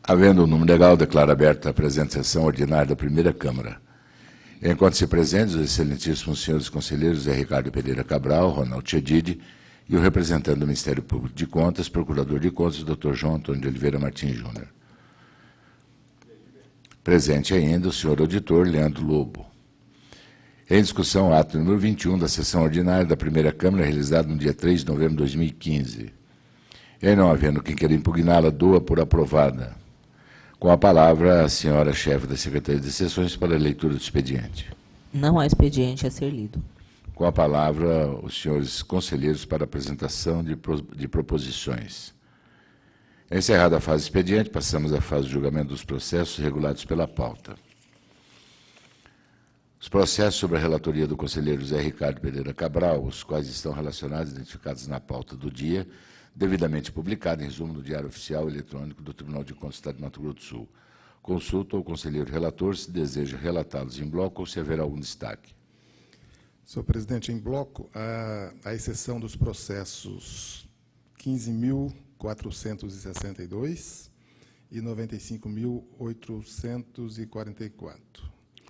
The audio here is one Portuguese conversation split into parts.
Havendo o número legal, declaro aberta a presente sessão ordinária da primeira Câmara. Enquanto-se presentes os excelentíssimos senhores conselheiros Zé Ricardo Pereira Cabral, Ronaldo Chedid e o representante do Ministério Público de Contas, Procurador de Contas, Dr. João Antônio de Oliveira Martins Júnior. Presente ainda o senhor auditor Leandro Lobo. Em discussão, o ato número 21 da sessão ordinária da primeira Câmara, realizado no dia 3 de novembro de 2015. E não havendo quem queira impugná-la, doa por aprovada. Com a palavra, a senhora chefe da Secretaria de Sessões para a leitura do expediente. Não há expediente a ser lido. Com a palavra, os senhores conselheiros para a apresentação de proposições. Encerrada a fase expediente, passamos à fase de julgamento dos processos regulados pela pauta. Os processos sobre a relatoria do conselheiro Zé Ricardo Pereira Cabral, os quais estão relacionados e identificados na pauta do dia, devidamente publicado em resumo no Diário Oficial Eletrônico do Tribunal de Contas do Estado de Mato Grosso do Sul. Consulto ao conselheiro relator se deseja relatá-los em bloco ou se haverá algum destaque. Senhor presidente, em bloco, a exceção dos processos 15.462 e 95.844.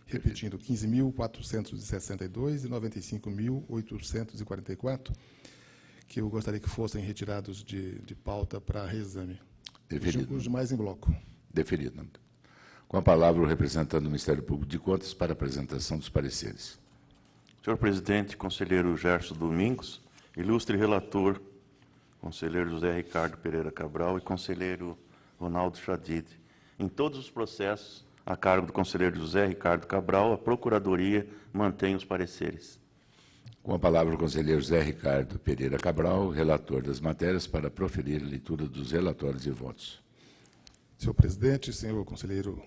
Repetindo, 15.462 e 95.844, que eu gostaria que fossem retirados de pauta para reexame. Deferido. Os demais em bloco. Deferido. Com a palavra, o representante do Ministério Público de Contas para a apresentação dos pareceres. Senhor presidente, conselheiro Gerson Domingos, ilustre relator, conselheiro José Ricardo Pereira Cabral e conselheiro Ronaldo Chedid. Em todos os processos, a cargo do conselheiro José Ricardo Cabral, a Procuradoria mantém os pareceres. Com a palavra, o conselheiro José Ricardo Pereira Cabral, relator das matérias, para proferir a leitura dos relatórios e votos. Senhor presidente, senhor conselheiro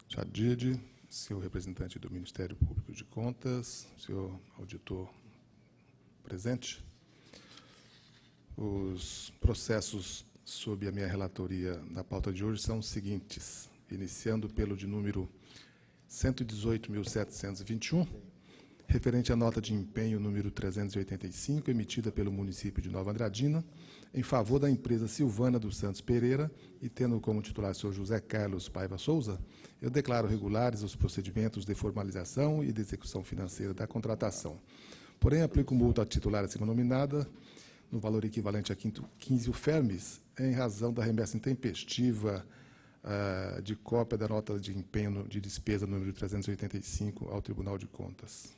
Chedid, senhor representante do Ministério Público de Contas, senhor auditor presente, os processos sob a minha relatoria na pauta de hoje são os seguintes, iniciando pelo de número 118.721, referente à nota de empenho número 385, emitida pelo município de Nova Andradina, em favor da empresa Silvana dos Santos Pereira, e tendo como titular o senhor José Carlos Paiva Souza, eu declaro regulares os procedimentos de formalização e de execução financeira da contratação. Porém, aplico multa ao titular acima nominada, no valor equivalente a 15 UFERMES, em razão da remessa intempestiva de cópia da nota de empenho de despesa número 385 ao Tribunal de Contas.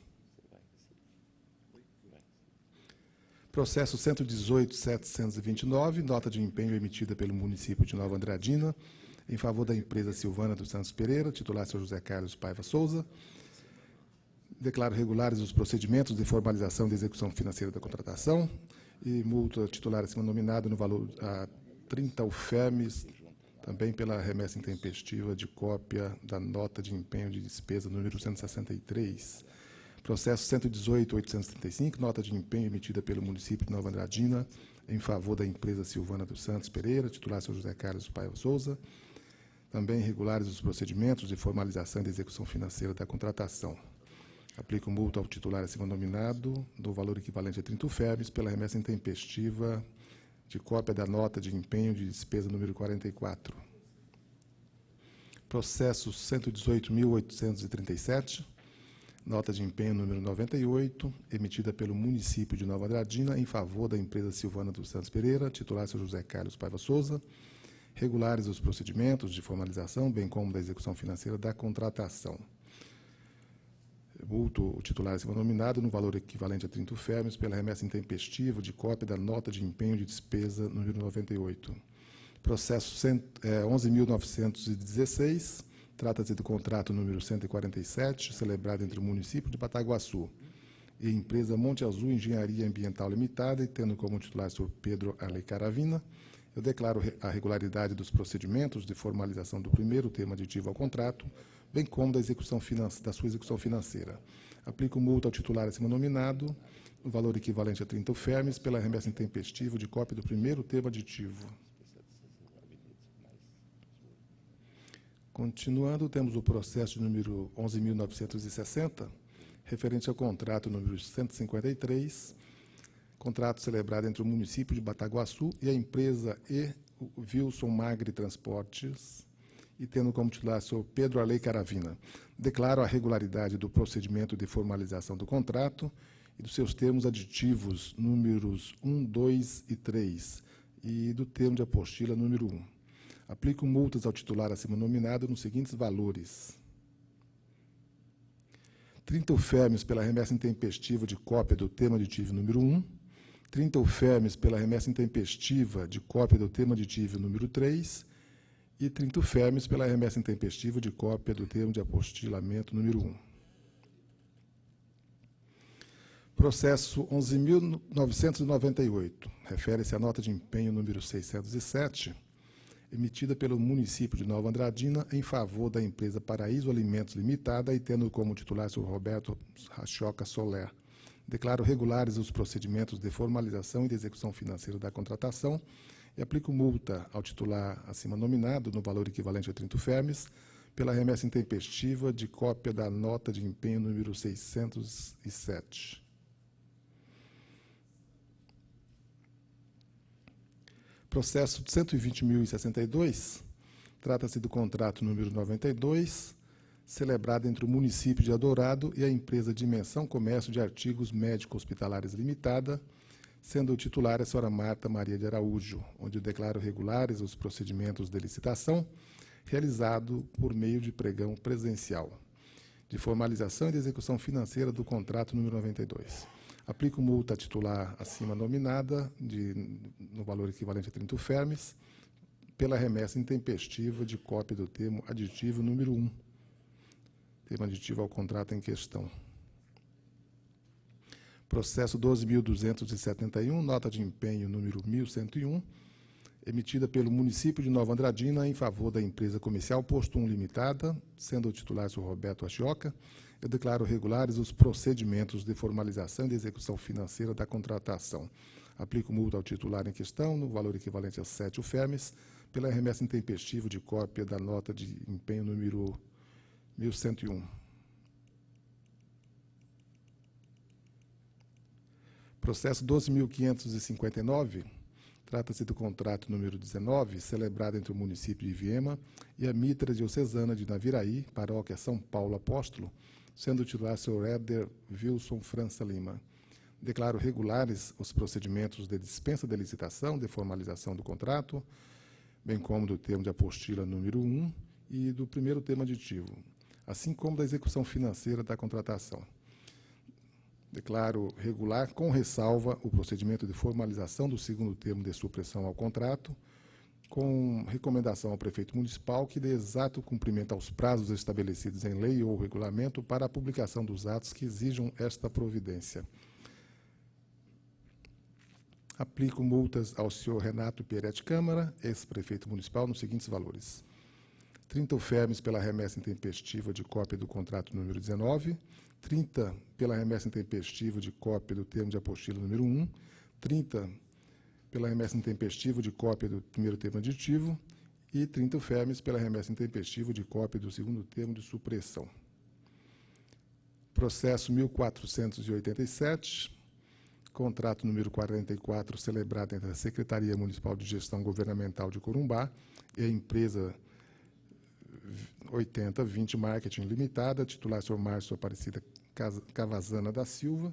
Processo 118.729, nota de empenho emitida pelo município de Nova Andradina, em favor da empresa Silvana dos Santos Pereira, titular Sr. José Carlos Paiva Souza. Declaro regulares os procedimentos de formalização e de execução financeira da contratação e multa titular acima nominado no valor a 30 UFERMES, também pela remessa intempestiva de cópia da nota de empenho de despesa número 163. Processo 118.835, nota de empenho emitida pelo município de Nova Andradina, em favor da empresa Silvana dos Santos Pereira, titular Sr. José Carlos Paiva Souza. Também regulares os procedimentos de formalização e de execução financeira da contratação. Aplico multa ao titular acima nominado, do valor equivalente a 30 UFERMES, pela remessa intempestiva de cópia da nota de empenho de despesa número 44. Processo 118.837, nota de empenho número 98, emitida pelo município de Nova Andradina, em favor da empresa Silvana dos Santos Pereira, titular Sr. José Carlos Paiva Souza, regulares os procedimentos de formalização, bem como da execução financeira da contratação. Multo o titular acima nominado no valor equivalente a 30 UFERMES pela remessa intempestiva de cópia da nota de empenho de despesa número 98. Processo 11.916, trata-se do contrato número 147, celebrado entre o município de Bataguaçu e a empresa Monte Azul Engenharia Ambiental Limitada, e tendo como titular o senhor Pedro Arley Caravina. Eu declaro a regularidade dos procedimentos de formalização do primeiro termo aditivo ao contrato, bem como da sua execução financeira. Aplico multa ao titular acima nominado, no valor equivalente a 30 UFERMES, pela remessa intempestiva de cópia do primeiro termo aditivo. Continuando, temos o processo de número 11.960, referente ao contrato número 153, contrato celebrado entre o município de Bataguaçu e a empresa Wilson Magri Transportes e tendo como titular o senhor Pedro Arley Caravina. Declaro a regularidade do procedimento de formalização do contrato e dos seus termos aditivos números 1, 2 e 3 e do termo de apostila número 1. Aplico multas ao titular acima nominado nos seguintes valores: 30 uférmios pela remessa intempestiva de cópia do termo aditivo número 1, 30 uférmios pela remessa intempestiva de cópia do termo aditivo número 3 e 30 uférmios pela remessa intempestiva de cópia do termo de apostilamento número 1. Processo 11.998, refere-se à nota de empenho número 607, emitida pelo município de Nova Andradina em favor da empresa Paraíso Alimentos Limitada e tendo como titular o senhor Roberto Rachoca Soler. Declaro regulares os procedimentos de formalização e de execução financeira da contratação e aplico multa ao titular acima nominado no valor equivalente a 30 uférmios pela remessa intempestiva de cópia da nota de empenho número 607. Processo 120.062, trata-se do contrato número 92, celebrado entre o município de Eldorado e a empresa Dimensão Comércio de Artigos Médico-Hospitalares Limitada, sendo o titular a senhora Marta Maria de Araújo, onde eu declaro regulares os procedimentos de licitação, realizado por meio de pregão presencial, de formalização e de execução financeira do contrato número 92. Aplico multa titular acima nominada, no valor equivalente a 30 uférmios, pela remessa intempestiva de cópia do termo aditivo número 1, termo aditivo ao contrato em questão. Processo 12.271, nota de empenho número 1.101, emitida pelo município de Nova Andradina em favor da empresa comercial Posto 1 Limitada, sendo o titular o senhor Roberto Achioca. Eu declaro regulares os procedimentos de formalização e de execução financeira da contratação. Aplico multa ao titular em questão, no valor equivalente a 7 uférmios, pela remessa intempestiva de cópia da nota de empenho número 1.101. Processo 12.559, trata-se do contrato número 19, celebrado entre o município de Viema e a Mitra Diocesana de Naviraí, paróquia São Paulo Apóstolo, sendo o titular o senhor Éder Wilson França Lima. Declaro regulares os procedimentos de dispensa de licitação, de formalização do contrato, bem como do termo de apostila número 1 e do primeiro termo aditivo, assim como da execução financeira da contratação. Declaro regular, com ressalva, o procedimento de formalização do segundo termo de supressão ao contrato, com recomendação ao prefeito municipal que dê exato cumprimento aos prazos estabelecidos em lei ou regulamento para a publicação dos atos que exijam esta providência. Aplico multas ao senhor Renato Pieretti Câmara, ex-prefeito municipal, nos seguintes valores: 30 uférmios pela remessa intempestiva de cópia do contrato número 19, 30 pela remessa intempestiva de cópia do termo de apostila número 1, 30 pela remessa intempestiva de cópia do primeiro termo aditivo e 30 uférmios pela remessa intempestiva de cópia do segundo termo de supressão. Processo 1487, contrato número 44, celebrado entre a Secretaria Municipal de Gestão Governamental de Corumbá e a empresa 8020 Marketing Limitada, titular senhor Márcio Aparecida Cavazana da Silva.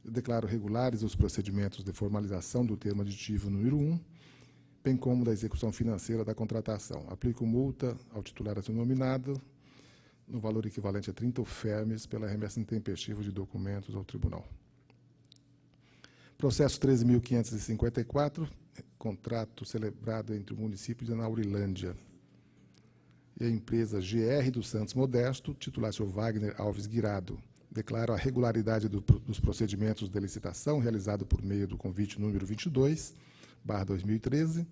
Eu declaro regulares os procedimentos de formalização do termo aditivo número 1, bem como da execução financeira da contratação. Aplico multa ao titular assim nominado, no valor equivalente a 30 uférmios pela remessa intempestiva de documentos ao tribunal. Processo 13.554, contrato celebrado entre o município de Anaurilândia e a empresa GR dos Santos Modesto, titular senhor Wagner Alves Guirado. Declaro a regularidade dos procedimentos de licitação realizado por meio do convite número 22/2013,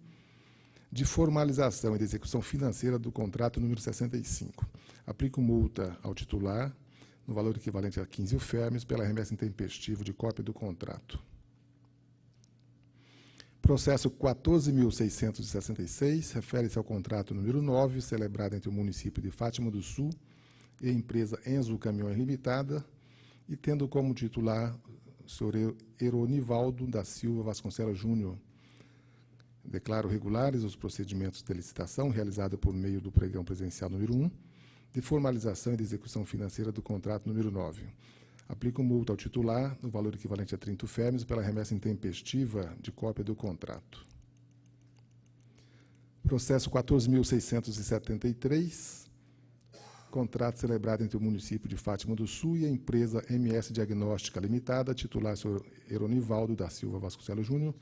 de formalização e de execução financeira do contrato número 65. Aplico multa ao titular no valor equivalente a 15 uférmios pela remessa intempestiva de cópia do contrato. Processo 14.666, refere-se ao contrato número 9, celebrado entre o município de Fátima do Sul e a empresa Enzo Caminhões Limitada, e tendo como titular o senhor Eronivaldo da Silva Vasconcelos Júnior. Declaro regulares os procedimentos de licitação realizada por meio do pregão presencial número 1, de formalização e de execução financeira do contrato número 9. Aplico multa ao titular no valor equivalente a 30 UFEMs pela remessa intempestiva de cópia do contrato. Processo 14.673, contrato celebrado entre o município de Fátima do Sul e a empresa MS Diagnóstica Limitada, titular Sr. Eronivaldo da Silva Vasconcelos Júnior,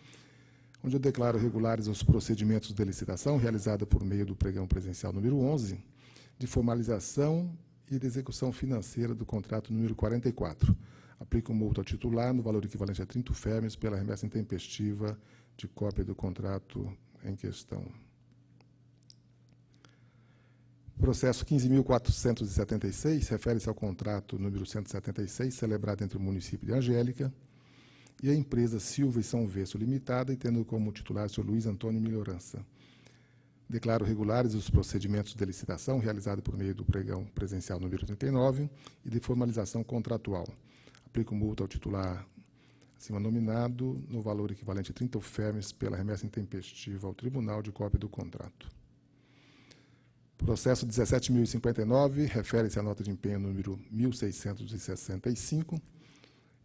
onde eu declaro regulares os procedimentos de licitação realizada por meio do pregão presencial número 11, de formalização e de execução financeira do contrato número 44. Aplico multa ao titular no valor equivalente a 30 UFEMs pela remessa intempestiva de cópia do contrato em questão. Processo 15.476 refere-se ao contrato número 176, celebrado entre o município de Angélica e a empresa Silva e São Vesso Limitada, e tendo como titular o Sr. Luiz Antônio Melhorança. Declaro regulares os procedimentos de licitação realizados por meio do pregão presencial número 39 e de formalização contratual. Aplico multa ao titular acima nominado no valor equivalente a 30 UFEMs pela remessa intempestiva ao tribunal de cópia do contrato. Processo 17.059 refere-se à nota de empenho número 1.665,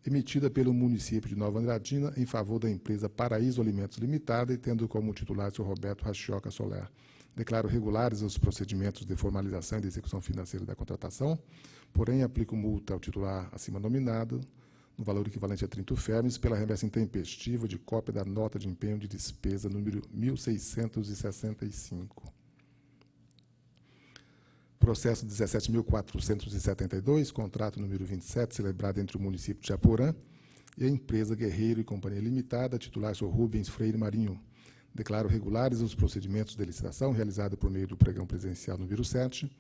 emitida pelo município de Nova Andradina em favor da empresa Paraíso Alimentos Limitada e tendo como titular o Sr. Roberto Rachioca Soler. Declaro regulares os procedimentos de formalização e de execução financeira da contratação, porém aplico multa ao titular acima nominado no valor equivalente a 30 UFEMs pela remessa intempestiva de cópia da nota de empenho de despesa número 1.665. Processo 17.472, contrato número 27, celebrado entre o município de Aporã e a empresa Guerreiro e Companhia Limitada, titular Sr. Rubens Freire Marinho. Declaro regulares os procedimentos de licitação realizados por meio do pregão presencial número 7,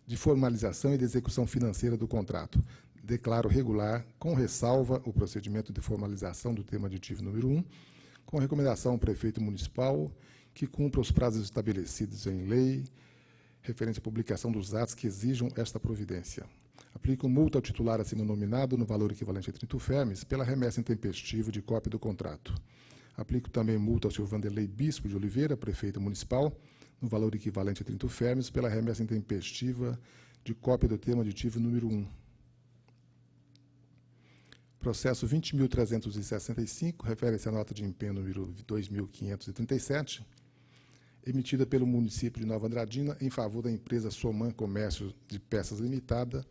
de formalização e de execução financeira do contrato. Declaro regular, com ressalva, o procedimento de formalização do termo aditivo número 1, com recomendação ao prefeito municipal que cumpra os prazos estabelecidos em lei, referente à publicação dos atos que exijam esta providência. Aplico multa ao titular acima nominado no valor equivalente a 30 UFEMs pela remessa intempestiva de cópia do contrato. Aplico também multa ao Sr. Vanderlei Bispo de Oliveira, prefeito municipal, no valor equivalente a 30 UFEMs pela remessa intempestiva de cópia do termo aditivo número 1. Processo 20.365 refere-se à nota de empenho número 2.537, emitida pelo município de Nova Andradina em favor da empresa Soman Comércio de Peças Limitada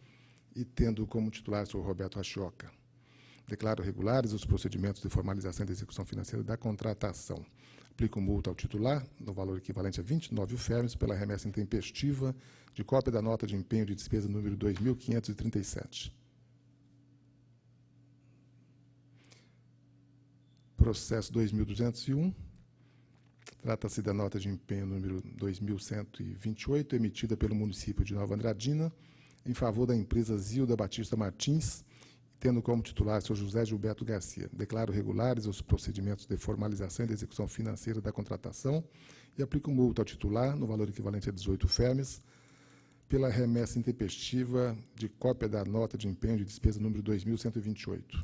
e tendo como titular o Sr. Roberto Rachioca. Declaro regulares os procedimentos de formalização e de execução financeira da contratação. Aplico multa ao titular no valor equivalente a 29 UFEMs pela remessa intempestiva de cópia da nota de empenho de despesa número 2.537. Processo 2.201. Trata-se da nota de empenho número 2.128, emitida pelo município de Nova Andradina, em favor da empresa Zilda Batista Martins, tendo como titular o Sr. José Gilberto Garcia. Declaro regulares os procedimentos de formalização e de execução financeira da contratação e aplico multa ao titular, no valor equivalente a 18 UFEMs, pela remessa intempestiva de cópia da nota de empenho de despesa número 2.128.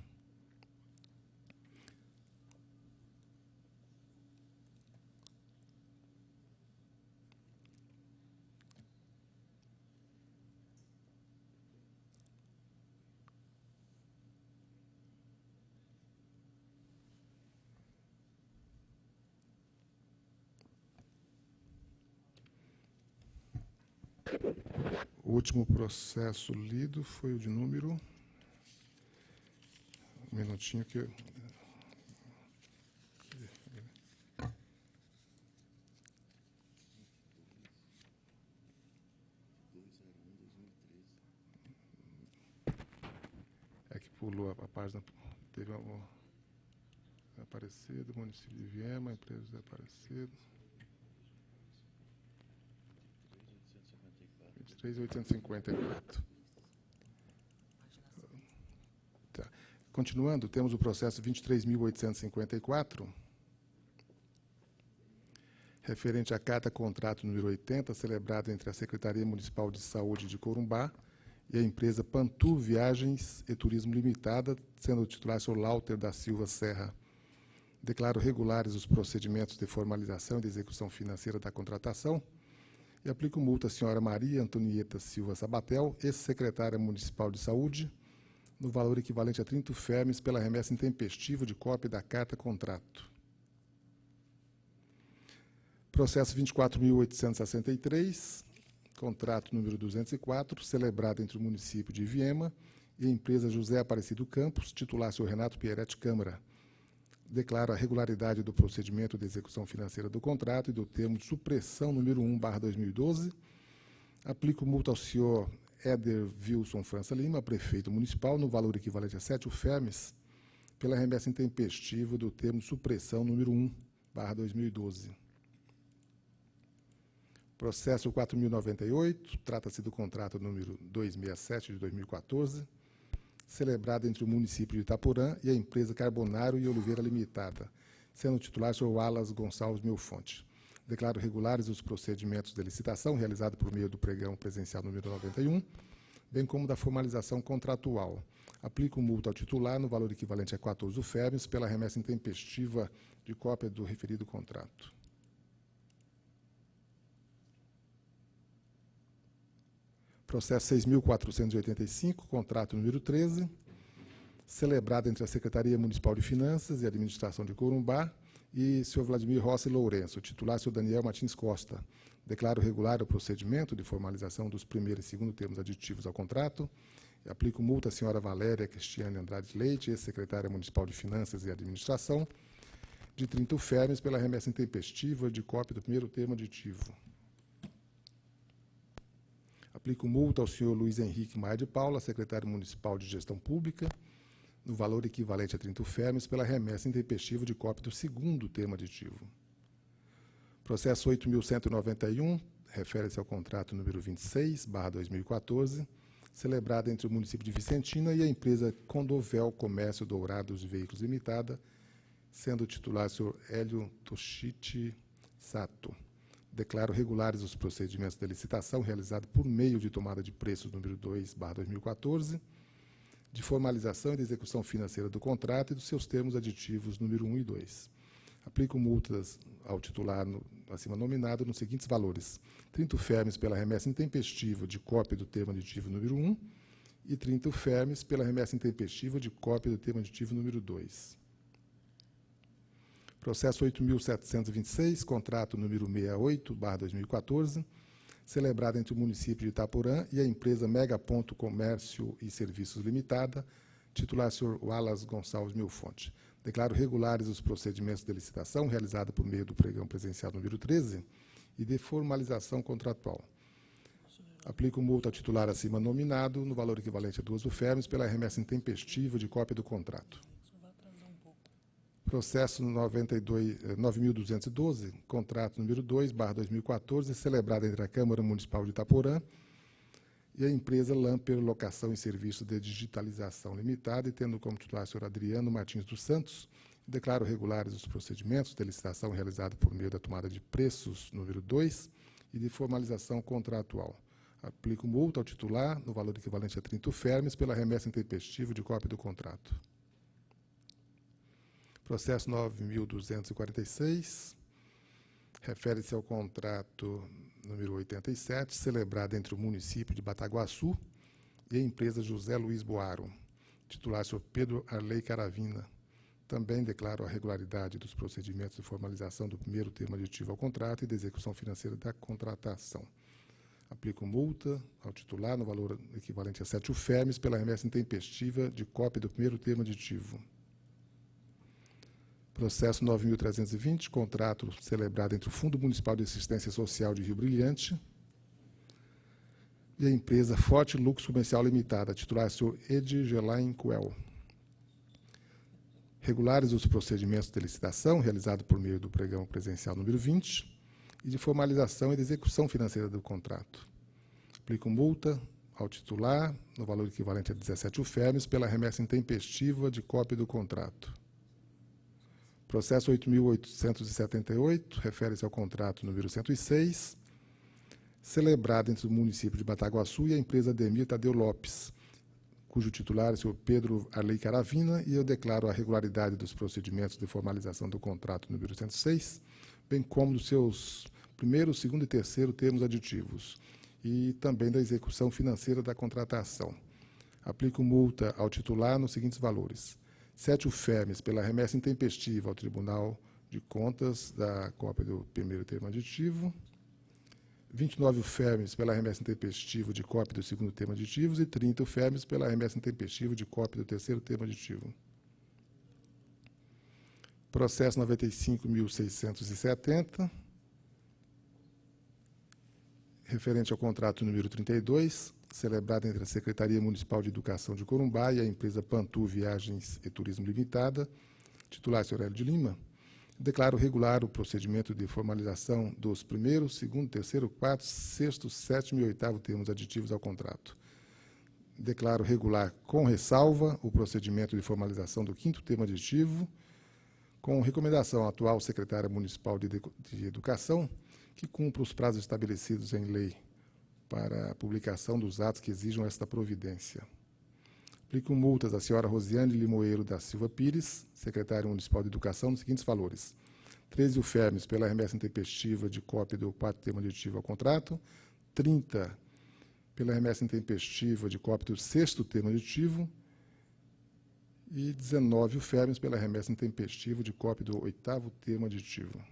O último processo lido foi o de número... Um minutinho que... É que pulou a página... Teve uma... Aparecido, município de Viema, empresa de Aparecido... 23.854. Tá. Continuando, temos o processo 23.854, referente à carta contrato número 80, celebrado entre a Secretaria Municipal de Saúde de Corumbá e a empresa Pantur Viagens e Turismo Limitada, sendo o titular o Sr. Lauter da Silva Serra. Declaro regulares os procedimentos de formalização e de execução financeira da contratação e aplico multa à senhora Maria Antonieta Silva Sabatel, ex-secretária municipal de saúde, no valor equivalente a 30 UFERMs pela remessa intempestiva de cópia da carta-contrato. Processo 24.863, contrato número 204, celebrado entre o município de Iviema e a empresa José Aparecido Campos, titular senhor Renato Pieretti Câmara. Declaro a regularidade do procedimento de execução financeira do contrato e do termo de supressão número 1/2012. Aplico multa ao senhor Éder Wilson França Lima, prefeito municipal, no valor equivalente a 7 UFERMs, pela remessa intempestiva do termo de supressão número 1/2012. Processo 4.098, trata-se do contrato número 267 de 2014, celebrado entre o município de Itaporã e a empresa Carbonário e Oliveira Limitada, sendo titular o senhor Wallace Gonçalves Milfonte. Declaro regulares os procedimentos de licitação realizado por meio do pregão presencial número 91, bem como da formalização contratual. Aplico multa ao titular no valor equivalente a 14 UFERMs pela remessa intempestiva de cópia do referido contrato. Processo 6.485, contrato número 13, celebrado entre a Secretaria Municipal de Finanças e Administração de Corumbá e o senhor Vladimir Rossi Lourenço, titular senhor Daniel Martins Costa. Declaro regular o procedimento de formalização dos primeiro e segundo termos aditivos ao contrato e aplico multa à senhora Valéria Cristiane Andrade Leite, ex-secretária Municipal de Finanças e Administração, de 30 UFERMs pela remessa intempestiva de cópia do primeiro termo aditivo. Aplico multa ao senhor Luiz Henrique Maia de Paula, secretário municipal de Gestão Pública, no valor equivalente a 30 UFERMs pela remessa intempestiva de cópia do segundo termo aditivo. Processo 8.191, refere-se ao contrato número 26/2014, celebrado entre o município de Vicentina e a empresa Condovel Comércio Dourados de Veículos Limitada, sendo titular o senhor Hélio Toshiti Sato. Declaro regulares os procedimentos de licitação realizados por meio de tomada de preços número 2/2014, de formalização e de execução financeira do contrato e dos seus termos aditivos número 1 e 2. Aplico multas ao titular acima nominado nos seguintes valores: 30 UFERMs pela remessa intempestiva de cópia do termo aditivo número 1 e 30 UFERMs pela remessa intempestiva de cópia do termo aditivo número 2. Processo 8.726, contrato número 68/2014, celebrado entre o município de Itaporã e a empresa Megaponto Comércio e Serviços Limitada, titular senhor Wallace Gonçalves Milfonte. Declaro regulares os procedimentos de licitação realizados por meio do pregão presencial número 13 e de formalização contratual. Aplico multa ao titular acima nominado no valor equivalente a 2 UFERMs pela remessa intempestiva de cópia do contrato. Processo 9.212, contrato número 2/2014, celebrado entre a Câmara Municipal de Itaporã e a empresa Lamper Locação e Serviço de Digitalização Limitada, e tendo como titular o senhor Adriano Martins dos Santos. Declaro regulares os procedimentos de licitação realizados por meio da tomada de preços número 2 e de formalização contratual. Aplico multa ao titular no valor equivalente a 30 UFERMs pela remessa intempestiva de cópia do contrato. Processo 9.246, refere-se ao contrato número 87, celebrado entre o município de Bataguaçu e a empresa José Luiz Boaro, titular senhor Pedro Arley Caravina. Também declaro a regularidade dos procedimentos de formalização do primeiro termo aditivo ao contrato e da execução financeira da contratação. Aplico multa ao titular no valor equivalente a 7 UFERMs pela remessa intempestiva de cópia do primeiro termo aditivo. Processo 9.320, contrato celebrado entre o Fundo Municipal de Assistência Social de Rio Brilhante e a empresa Forte Lux Comercial Limitada, titular senhor Edi Gelain Coel. Regulares os procedimentos de licitação realizados por meio do pregão presencial número 20 e de formalização e de execução financeira do contrato. Aplico multa ao titular no valor equivalente a 17 UFERMs pela remessa intempestiva de cópia do contrato. Processo 8.878, refere-se ao contrato número 106, celebrado entre o município de Bataguaçu e a empresa Ademir Tadeu Lopes, cujo titular é o senhor Pedro Arley Caravina, e eu declaro a regularidade dos procedimentos de formalização do contrato número 106, bem como dos seus primeiro, segundo e terceiro termos aditivos, e também da execução financeira da contratação. Aplico multa ao titular nos seguintes valores: 7 UFERMES pela remessa intempestiva ao Tribunal de Contas da cópia do primeiro termo aditivo, 29 UFERMES pela remessa intempestiva de cópia do segundo termo aditivos e 30 UFERMES pela remessa intempestiva de cópia do terceiro termo aditivo. Processo 95.670, referente ao contrato número 32, celebrado entre a Secretaria Municipal de Educação de Corumbá e a empresa Pantu Viagens e Turismo Limitada, titular senhor Hélio de Lima. Declaro regular o procedimento de formalização dos primeiro, segundo, terceiro, quarto, sexto, sétimo e oitavo termos aditivos ao contrato. Declaro regular, com ressalva, o procedimento de formalização do quinto termo aditivo, com recomendação à atual secretária municipal de Educação, que cumpra os prazos estabelecidos em lei para a publicação dos atos que exijam esta providência. Aplico multas à senhora Rosiane Limoeiro da Silva Pires, secretária municipal de Educação, nos seguintes valores: 13 UFERMES pela remessa intempestiva de cópia do quarto termo aditivo ao contrato, 30 pela remessa intempestiva de cópia do sexto termo aditivo e 19 UFERMES pela remessa intempestiva de cópia do oitavo termo aditivo.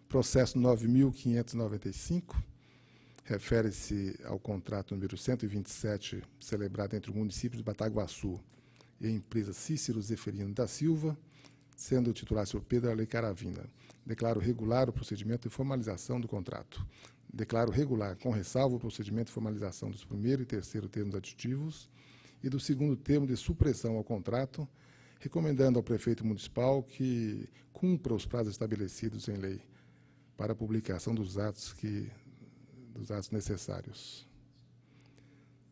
Processo 9.595, refere-se ao contrato número 127, celebrado entre o município de Bataguaçu e a empresa Cícero Zeferino da Silva, sendo o titular o senhor Pedro Arley Caravina. Declaro regular o procedimento de formalização do contrato. Declaro regular, com ressalva, o procedimento de formalização dos primeiro e terceiro termos aditivos e do segundo termo de supressão ao contrato, recomendando ao prefeito municipal que cumpra os prazos estabelecidos em lei para a publicação dos atos necessários.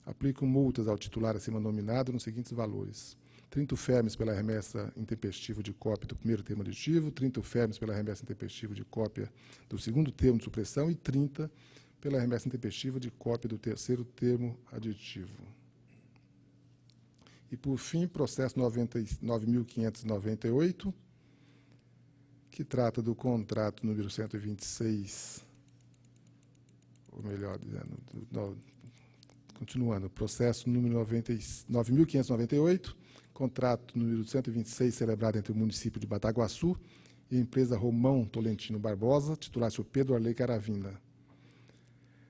Aplico multas ao titular acima nominado nos seguintes valores: 30 UFERMES pela remessa intempestiva de cópia do primeiro termo aditivo, 30 UFERMES pela remessa intempestiva de cópia do segundo termo de supressão e 30 pela remessa intempestiva de cópia do terceiro termo aditivo. E, por fim, processo 9.598, que trata do contrato número 126, ou melhor dizendo, continuando, processo número 9.598, contrato número 126, celebrado entre o município de Bataguaçu e a empresa Romão Tolentino Barbosa, titular senhor Pedro Arley Caravina.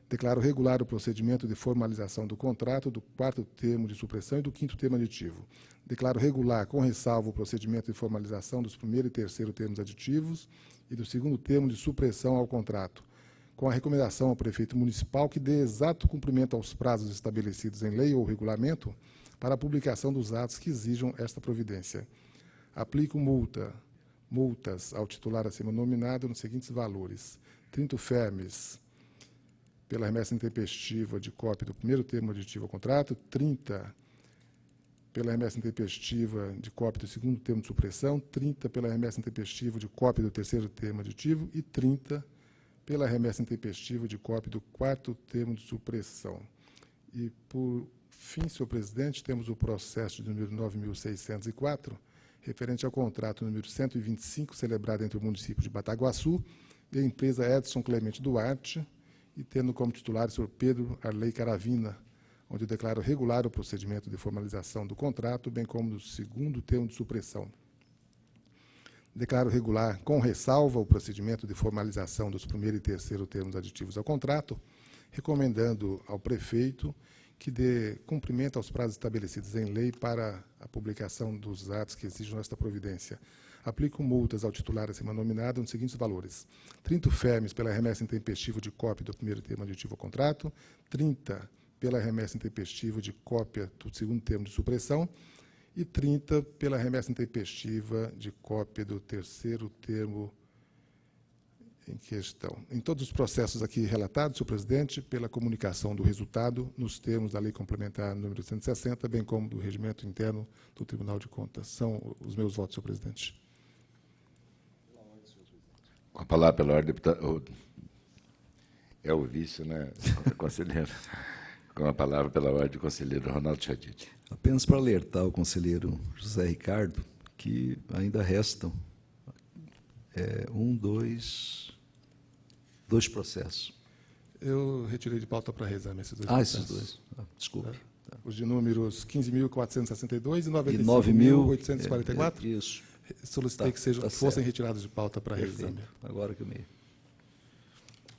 Declaro regular o procedimento de formalização do contrato do quarto termo de supressão e do quinto termo aditivo. Declaro regular, com ressalva, o procedimento de formalização dos primeiro e terceiro termos aditivos e do segundo termo de supressão ao contrato, com a recomendação ao prefeito municipal que dê exato cumprimento aos prazos estabelecidos em lei ou regulamento para a publicação dos atos que exijam esta providência. Aplico multas ao titular acima nominado nos seguintes valores: 30 UFERMES pela remessa intempestiva de cópia do primeiro termo aditivo ao contrato, 30 pela remessa intempestiva de cópia do segundo termo de supressão, 30 pela remessa intempestiva de cópia do terceiro termo aditivo e 30 pela remessa intempestiva de cópia do quarto termo de supressão. E, por fim, senhor presidente, temos o processo de número 9.604, referente ao contrato número 125, celebrado entre o município de Bataguaçu e a empresa Edson Clemente Duarte, e tendo como titular o senhor Pedro Arley Caravina, onde eu declaro regular o procedimento de formalização do contrato, bem como do segundo termo de supressão. Declaro regular, com ressalva, o procedimento de formalização dos primeiro e terceiro termos aditivos ao contrato, recomendando ao prefeito que dê cumprimento aos prazos estabelecidos em lei para a publicação dos atos que exijam esta providência. Aplico multas ao titular acima nominado nos seguintes valores: 30 UFERMES pela remessa intempestiva de cópia do primeiro termo aditivo ao contrato, 30 pela remessa intempestiva de cópia do segundo termo de supressão e 30 pela remessa intempestiva de cópia do terceiro termo em questão. Em todos os processos aqui relatados, senhor presidente, pela comunicação do resultado nos termos da Lei Complementar número 160, bem como do regimento interno do Tribunal de Contas. São os meus votos, senhor presidente. Com a palavra pela ordem, deputado. É o vice, né, conselheiro? Com a palavra, pela ordem, o conselheiro Ronaldo Chadid. Apenas para alertar o conselheiro José Ricardo que ainda restam dois processos. Eu retirei de pauta para reexame esses dois processos. Esses dois. Desculpe. Tá. Os de números 15.462 e 9.844. Isso. Solicitei que fossem retirados de pauta para reexame. Agora que eu me...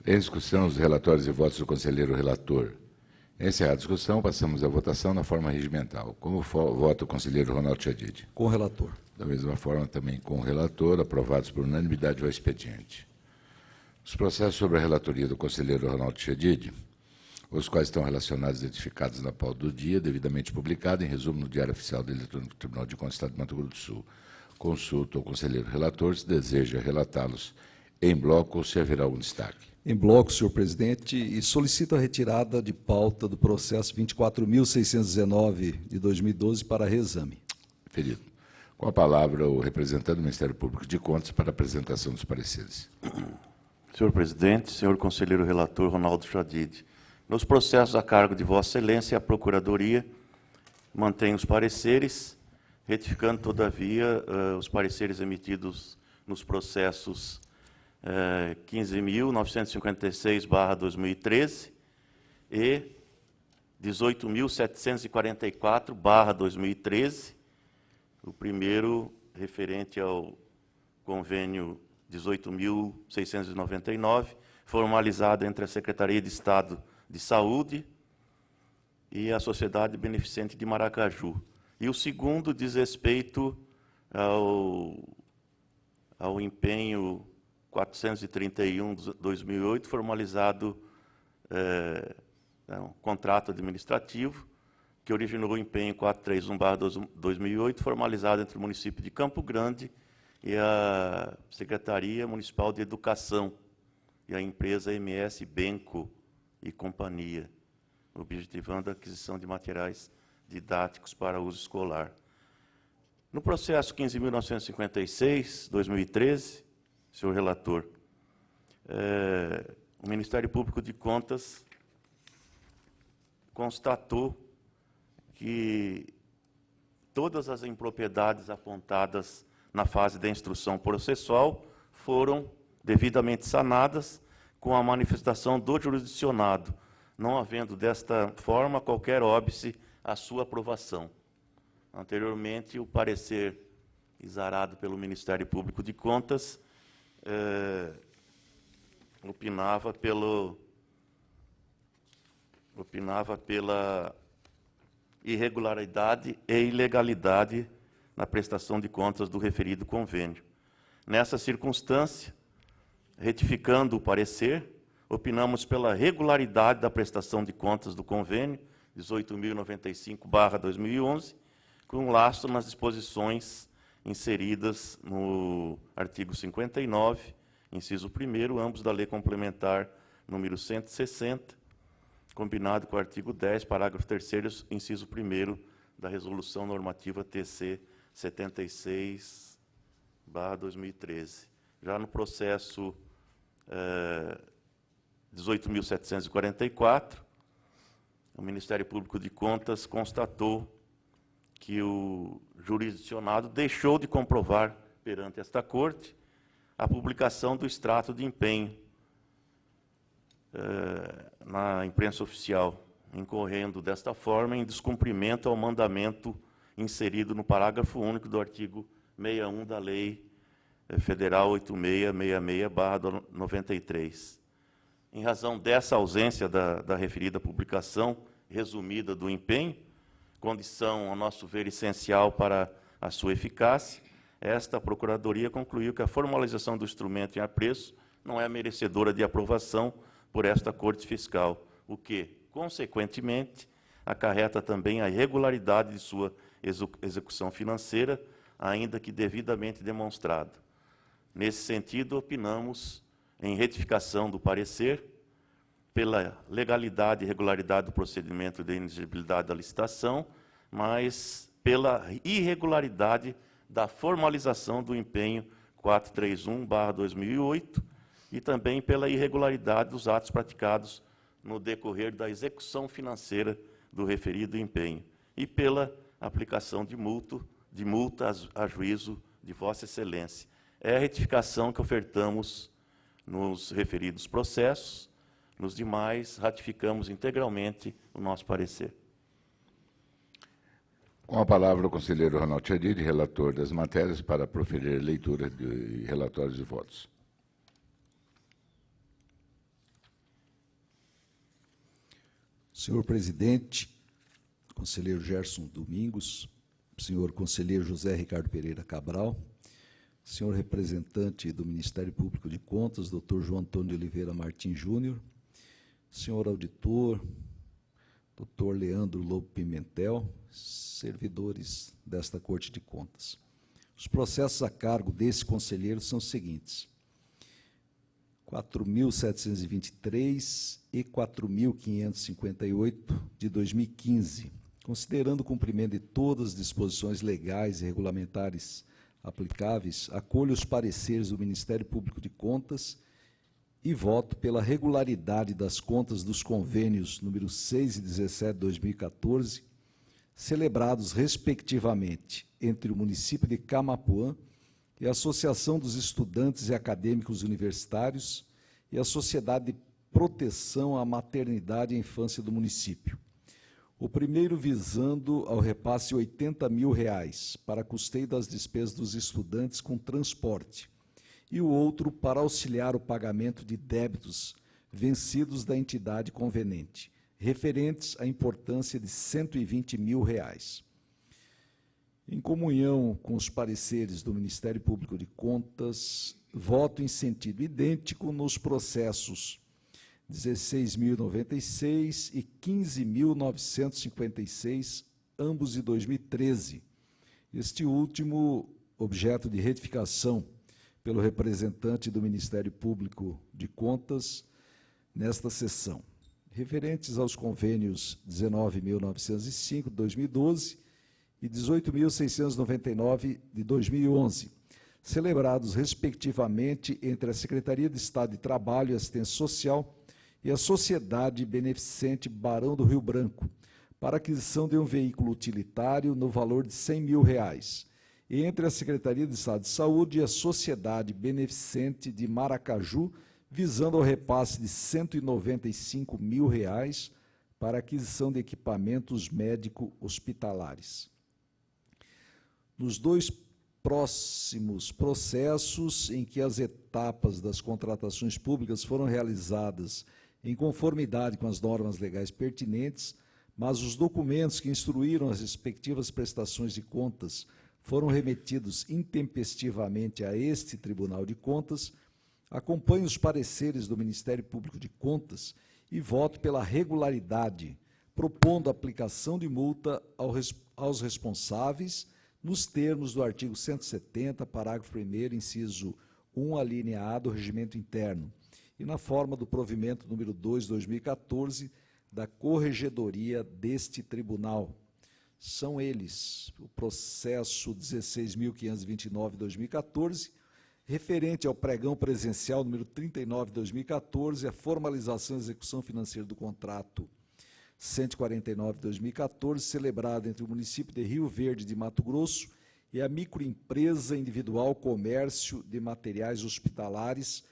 Em discussão, os relatórios e votos do conselheiro relator. Encerrada a discussão, passamos à votação na forma regimental. Como vota o conselheiro Ronaldo Chadid? Com o relator. Da mesma forma, também com o relator, aprovados por unanimidade ao expediente. Os processos sobre a relatoria do conselheiro Ronaldo Chadid, os quais estão relacionados e identificados na pauta do dia, devidamente publicado em resumo no Diário Oficial do Eletrônico do Tribunal de Contas do Estado de Mato Grosso do Sul. Consulta o conselheiro relator se deseja relatá-los em bloco ou se haverá algum destaque. Em bloco, senhor presidente, e solicito a retirada de pauta do processo 24.619 de 2012 para reexame. Referido. Com a palavra, o representante do Ministério Público de Contas para a apresentação dos pareceres. Senhor presidente, senhor conselheiro relator Ronaldo Chadid, nos processos a cargo de Vossa Excelência, a Procuradoria mantém os pareceres, retificando, todavia, os pareceres emitidos nos processos 15.956/2013 e 18.744/2013, o primeiro referente ao convênio 18.699, formalizado entre a Secretaria de Estado de Saúde e a Sociedade Beneficente de Maracaju. E o segundo diz respeito ao empenho 431/2008, formalizado um contrato administrativo, que originou o empenho 431/2008, formalizado entre o município de Campo Grande e a Secretaria Municipal de Educação e a empresa MS Benco e Companhia, objetivando a aquisição de materiais didáticos para uso escolar. No processo 15.956/2013, senhor relator, o Ministério Público de Contas constatou que todas as impropriedades apontadas na fase da instrução processual foram devidamente sanadas com a manifestação do jurisdicionado, não havendo desta forma qualquer óbice à sua aprovação. Anteriormente, o parecer exarado pelo Ministério Público de Contas opinava pela irregularidade e ilegalidade na prestação de contas do referido convênio. Nessa circunstância, retificando o parecer, opinamos pela regularidade da prestação de contas do convênio 18.095/2011, com lastro nas disposições inseridas no artigo 59, inciso 1º, ambos da Lei Complementar número 160, combinado com o artigo 10, parágrafo 3º, inciso 1º, da Resolução Normativa TC 76/2013. Já no processo 18.744, o Ministério Público de Contas constatou que o jurisdicionado deixou de comprovar perante esta Corte a publicação do extrato de empenho na imprensa oficial, incorrendo desta forma em descumprimento ao mandamento inserido no parágrafo único do artigo 61 da Lei Federal 8666/93. Em razão dessa ausência da referida publicação resumida do empenho, condição, a nosso ver, essencial para a sua eficácia, esta Procuradoria concluiu que a formalização do instrumento em apreço não é merecedora de aprovação por esta Corte Fiscal, o que, consequentemente, acarreta também a irregularidade de sua execução financeira, ainda que devidamente demonstrada. Nesse sentido, opinamos em retificação do parecer pela legalidade e regularidade do procedimento de inexigibilidade da licitação, mas pela irregularidade da formalização do empenho 431/2008 e também pela irregularidade dos atos praticados no decorrer da execução financeira do referido empenho e pela aplicação de multa a juízo de Vossa Excelência. É a retificação que ofertamos nos referidos processos. Nos demais, ratificamos integralmente o nosso parecer. Com a palavra o conselheiro Ronaldo Chadid, relator das matérias, para proferir a leitura de relatórios e votos. Senhor presidente, conselheiro Gerson Domingos, senhor conselheiro José Ricardo Pereira Cabral, senhor representante do Ministério Público de Contas, doutor João Antônio de Oliveira Martins Júnior, senhor auditor, doutor Leandro Lobo Pimentel, servidores desta Corte de Contas. Os processos a cargo desse conselheiro são os seguintes: 4.723 e 4.558 de 2015, considerando o cumprimento de todas as disposições legais e regulamentares aplicáveis, acolho os pareceres do Ministério Público de Contas e voto pela regularidade das contas dos convênios número 6 e 17 de 2014, celebrados respectivamente entre o município de Camapuã e a Associação dos Estudantes e Acadêmicos Universitários e a Sociedade de Proteção à Maternidade e Infância do município. O primeiro visando ao repasse de R$80 mil para custeio das despesas dos estudantes com transporte, e o outro para auxiliar o pagamento de débitos vencidos da entidade convenente, referentes à importância de R$120 mil. Em comunhão com os pareceres do Ministério Público de Contas, voto em sentido idêntico nos processos 16.096 e 15.956, ambos de 2013. Este último objeto de retificação pelo representante do Ministério Público de Contas nesta sessão, referentes aos convênios 19.905 de 2012 e 18.699 de 2011, celebrados respectivamente entre a Secretaria de Estado de Trabalho e Assistência Social e a Sociedade Beneficente Barão do Rio Branco, para aquisição de um veículo utilitário no valor de R$100 mil, e entre a Secretaria de Estado de Saúde e a Sociedade Beneficente de Maracaju, visando ao repasse de R$195 mil para aquisição de equipamentos médico-hospitalares. Nos dois próximos processos em que as etapas das contratações públicas foram realizadas em conformidade com as normas legais pertinentes, mas os documentos que instruíram as respectivas prestações de contas foram remetidos intempestivamente a este Tribunal de Contas, acompanho os pareceres do Ministério Público de Contas e voto pela regularidade, propondo a aplicação de multa aos responsáveis, nos termos do artigo 170, parágrafo 1º, inciso 1, alínea A do Regimento Interno, e na forma do provimento número 2, 2014, da Corregedoria deste Tribunal. São eles o processo 16.529, 2014, referente ao pregão presencial número 39, 2014, a formalização e execução financeira do contrato 149, 2014, celebrado entre o município de Rio Verde de Mato Grosso e a microempresa individual Comércio de Materiais Hospitalares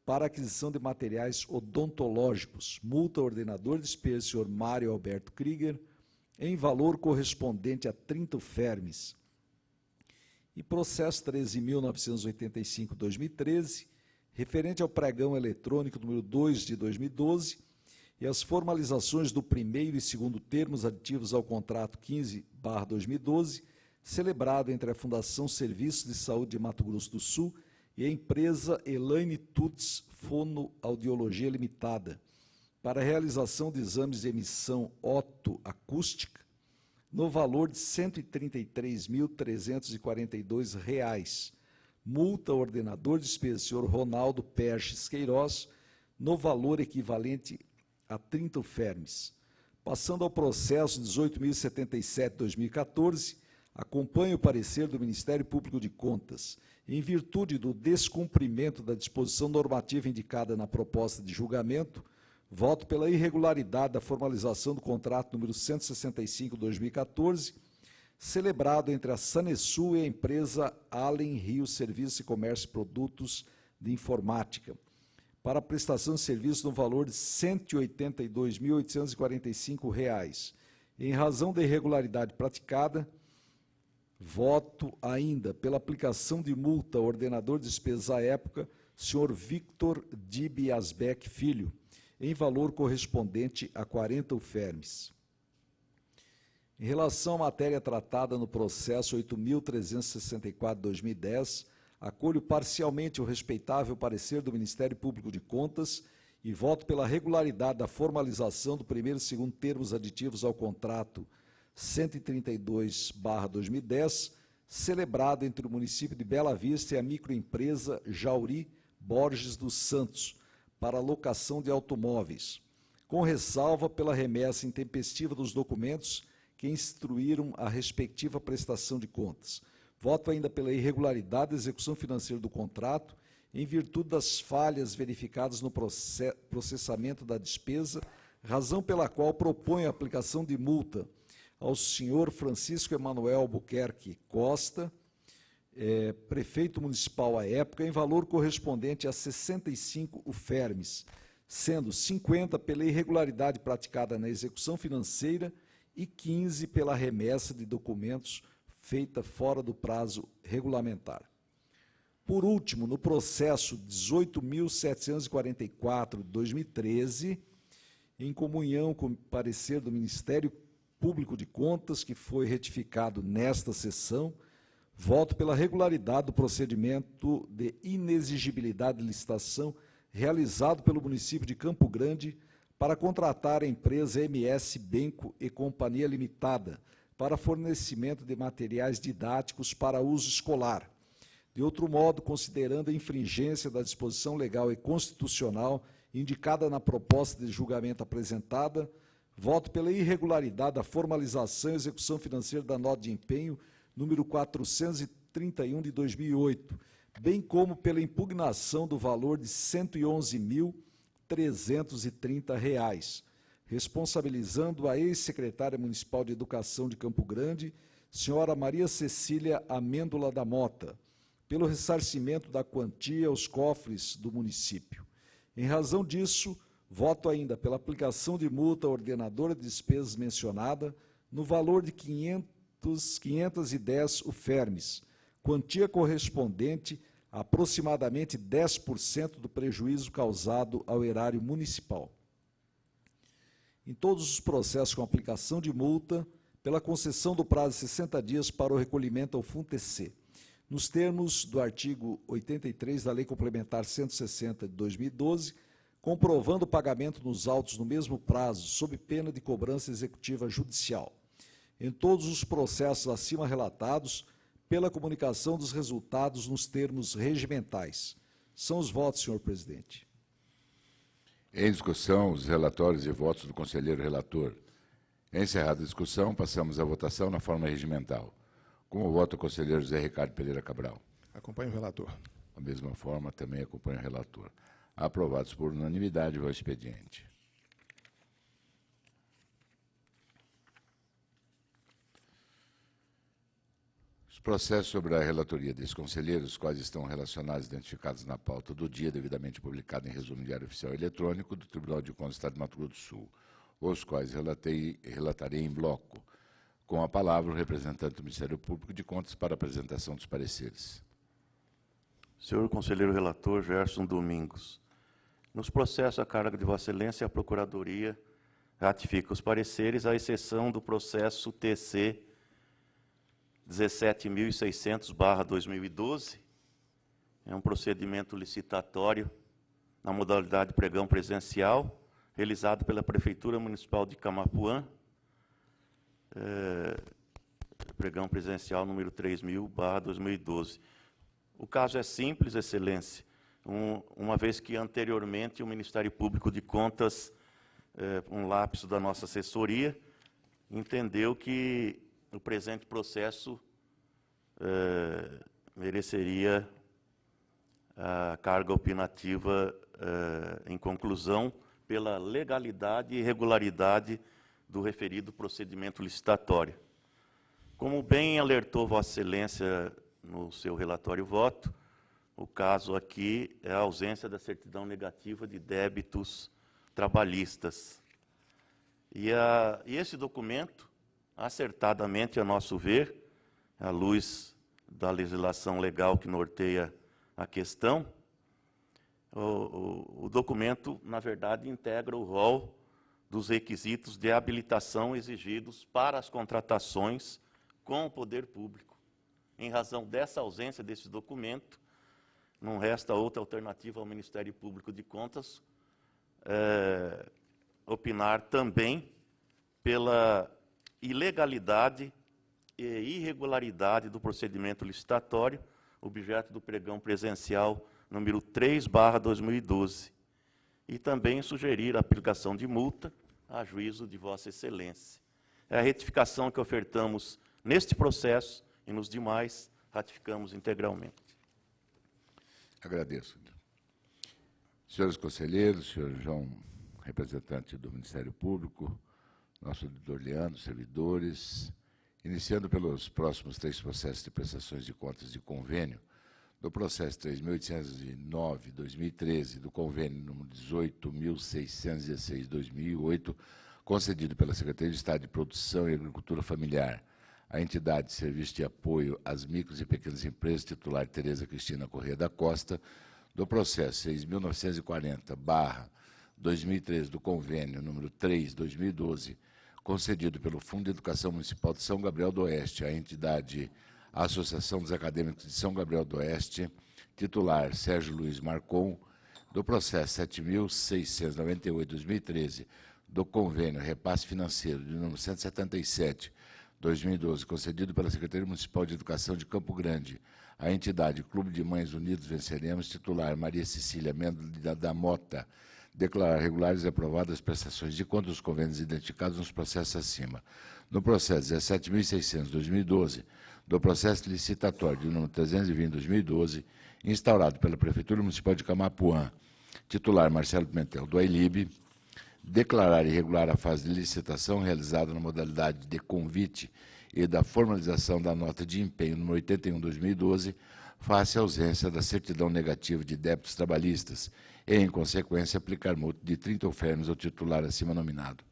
para aquisição de materiais odontológicos, multa ao ordenador de despesas, senhor Mário Alberto Krieger, em valor correspondente a 30 UFERMES. E processo 13.985, 2013, referente ao pregão eletrônico número 2 de 2012, e as formalizações do primeiro e segundo termos aditivos ao contrato 15/2012, celebrado entre a Fundação Serviços de Saúde de Mato Grosso do Sul e a empresa Elaine Tuts Fonoaudiologia Limitada, para a realização de exames de emissão otoacústica, no valor de R$ 133.342, multa ao ordenador de despesas, senhor Ronaldo Perches Queiroz, no valor equivalente a 30 UFERMES. Passando ao processo 18.077, 2014, acompanho o parecer do Ministério Público de Contas, em virtude do descumprimento da disposição normativa indicada na proposta de julgamento, Voto pela irregularidade da formalização do contrato número 165/2014, celebrado entre a Sanesul e a empresa Allen Rio Serviços e Comércio e Produtos de Informática, para a prestação de serviço no valor de R$ 182.845. Em razão da irregularidade praticada, voto ainda pela aplicação de multa ao ordenador de despesas à época, senhor Victor Dib Asbeck Filho, em valor correspondente a 40 UFERMES. Em relação à matéria tratada no processo 8.364/2010, acolho parcialmente o respeitável parecer do Ministério Público de Contas e voto pela regularidade da formalização do primeiro e segundo termos aditivos ao contrato 132/2010, celebrado entre o município de Bela Vista e a microempresa Jauri Borges dos Santos, para locação de automóveis, com ressalva pela remessa intempestiva dos documentos que instruíram a respectiva prestação de contas. Voto ainda pela irregularidade da execução financeira do contrato, em virtude das falhas verificadas no processamento da despesa, razão pela qual proponho a aplicação de multa ao senhor Francisco Emanuel Albuquerque Costa, prefeito municipal à época, em valor correspondente a 65 UFERMES, sendo 50 pela irregularidade praticada na execução financeira e 15 pela remessa de documentos feita fora do prazo regulamentar. Por último, no processo 18.744/2013, em comunhão com o parecer do Ministério Público de Contas, que foi retificado nesta sessão, voto pela regularidade do procedimento de inexigibilidade de licitação realizado pelo município de Campo Grande para contratar a empresa MS Benco e Companhia Limitada para fornecimento de materiais didáticos para uso escolar. De outro modo, considerando a infringência da disposição legal e constitucional indicada na proposta de julgamento apresentada, voto pela irregularidade da formalização e execução financeira da nota de empenho número 431 de 2008, bem como pela impugnação do valor de R$ 111.330, responsabilizando a ex-secretária municipal de Educação de Campo Grande, senhora Maria Cecília Amêndola da Mota, pelo ressarcimento da quantia aos cofres do município. Em razão disso, voto ainda pela aplicação de multa à ordenadora de despesas mencionada no valor de 510 UFERMES, quantia correspondente a aproximadamente 10% do prejuízo causado ao erário municipal. Em todos os processos com aplicação de multa, pela concessão do prazo de 60 dias para o recolhimento ao FUNTC, nos termos do artigo 83 da Lei Complementar 160 de 2012, comprovando o pagamento nos autos no mesmo prazo, sob pena de cobrança executiva judicial. Em todos os processos acima relatados, pela comunicação dos resultados nos termos regimentais. São os votos, senhor presidente. Em discussão, os relatórios e votos do conselheiro relator. Encerrada a discussão, passamos à votação na forma regimental. Com o voto do conselheiro José Ricardo Pereira Cabral. Acompanho o relator. Da mesma forma, também acompanho o relator. Aprovados por unanimidade, vai ao expediente. Os processos sobre a relatoria desses conselheiros, os quais estão relacionados e identificados na pauta do dia, devidamente publicado em resumo diário oficial eletrônico do Tribunal de Contas do Estado de Mato Grosso do Sul, os quais relatarei em bloco. Com a palavra, o representante do Ministério Público de Contas para a apresentação dos pareceres. Senhor conselheiro relator Gerson Domingos, nos processos a cargo de Vossa Excelência, a Procuradoria ratifica os pareceres, à exceção do processo TC 17.600/2012, é um procedimento licitatório na modalidade pregão presencial, realizado pela Prefeitura Municipal de Camapuã, pregão presencial número 3.000/2012. O caso é simples, Excelência, uma vez que anteriormente o Ministério Público de Contas, um lapso da nossa assessoria, entendeu que o presente processo mereceria a carga opinativa em conclusão, pela legalidade e regularidade do referido procedimento licitatório. Como bem alertou Vossa Excelência no seu relatório voto, o caso aqui é a ausência da certidão negativa de débitos trabalhistas. E esse documento, acertadamente, a nosso ver, à luz da legislação legal que norteia a questão, o documento, na verdade, integra o rol dos requisitos de habilitação exigidos para as contratações com o poder público. Em razão dessa ausência desse documento, não resta outra alternativa ao Ministério Público de Contas opinar também pela ilegalidade e irregularidade do procedimento licitatório, objeto do pregão presencial número 3/2012, e também sugerir a aplicação de multa a juízo de Vossa Excelência. É a retificação que ofertamos neste processo e nos demais ratificamos integralmente. Agradeço. Senhores conselheiros, senhor João, representante do Ministério Público, nosso auditor Leandro, servidores, iniciando pelos próximos 3 processos de prestações de contas de convênio, do processo 3.809/2013, do convênio número 18.616/2008, concedido pela Secretaria de Estado de Produção e Agricultura Familiar, a entidade de serviço de apoio às micros e pequenas empresas, titular Tereza Cristina Corrêa da Costa, do processo 6.940/2013, do convênio número 3/2012, concedido pelo Fundo de Educação Municipal de São Gabriel do Oeste, à entidade Associação dos Acadêmicos de São Gabriel do Oeste, titular Sérgio Luiz Marcon, do processo 7.698/2013, do convênio Repasse Financeiro de número 177/2012, concedido pela Secretaria Municipal de Educação de Campo Grande, à entidade Clube de Mães Unidos Venceremos, titular Maria Cecília Mendes da Mota, declarar regulares e aprovadas as prestações de contas dos convênios identificados nos processos acima. No processo 17.600/2012, do processo licitatório de número 320/2012, instaurado pela Prefeitura Municipal de Camapuã, titular Marcelo Pimentel do AILIB, declarar irregular a fase de licitação realizada na modalidade de convite e da formalização da nota de empenho número 81/2012, face à ausência da certidão negativa de débitos trabalhistas e, em consequência, aplicar multa de 30 alfermes ao titular acima nominado.